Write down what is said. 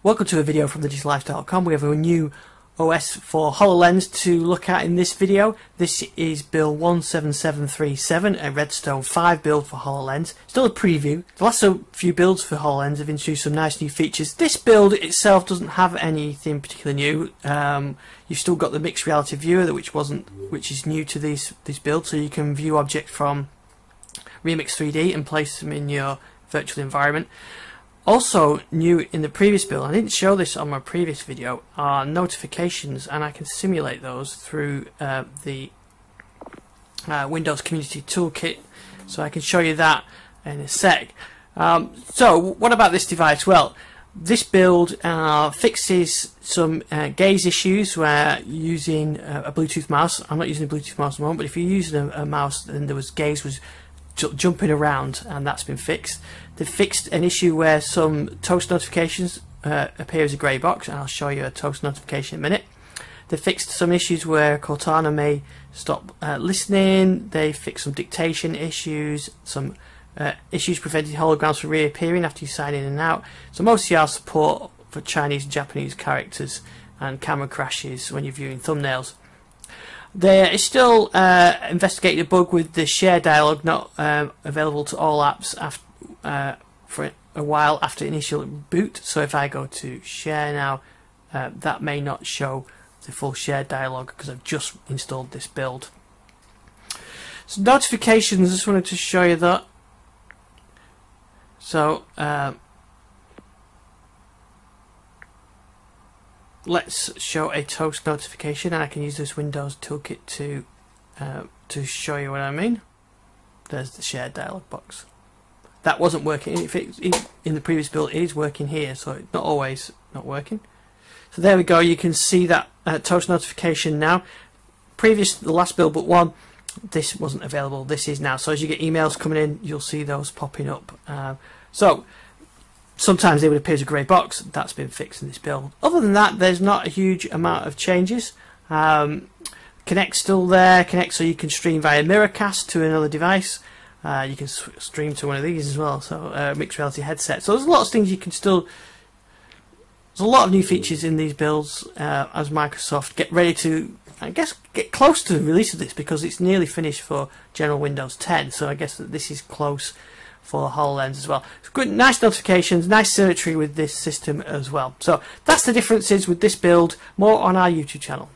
Welcome to a video from thedigital.com. We have a new OS for HoloLens to look at in this video. This is build 17737, a Redstone 5 build for HoloLens. Still a preview. The last few builds for HoloLens have introduced some nice new features. This build itself doesn't have anything particularly new. You've still got the mixed reality viewer, which is new to this build, so you can view objects from Remix 3D and place them in your virtual environment. Also new in the previous build, I didn't show this on my previous video, are notifications, and I can simulate those through the Windows Community Toolkit, so I can show you that in a sec. So what about this device? Well, this build fixes some gaze issues where using a Bluetooth mouse. I'm not using a Bluetooth mouse at the moment, but if you're using a mouse and gaze was jumping around, and that's been fixed. They've fixed an issue where some toast notifications appear as a grey box, and I'll show you a toast notification in a minute. They fixed some issues where Cortana may stop listening. They fixed some dictation issues, some issues preventing holograms from reappearing after you sign in and out, some OCR support for Chinese and Japanese characters, and camera crashes when you're viewing thumbnails. There is still investigating a bug with the share dialog not available to all apps for a while after initial boot. So if I go to share now, that may not show the full share dialog because I've just installed this build. So notifications, I just wanted to show you that. So let's show a toast notification, and I can use this Windows toolkit to show you what I mean. There's the shared dialog box. That wasn't working. If in the previous build, it is working here, so it's not always not working. So there we go. You can see that toast notification now. The last build but one, this wasn't available. This is now. So as you get emails coming in, you'll see those popping up. So sometimes they would appear as a grey box. That's been fixed in this build. Other than that, there's not a huge amount of changes. Connect's still there. Connect so you can stream via Mirrorcast to another device. You can stream to one of these as well. So mixed reality headset. So there's lots of things you can still. There's a lot of new features in these builds as Microsoft get ready to, I guess, get close to the release of this, because it's nearly finished for general Windows 10. So I guess that this is close for HoloLens as well. It's good, nice notifications, nice symmetry with this system as well. So that's the differences with this build. More on our YouTube channel.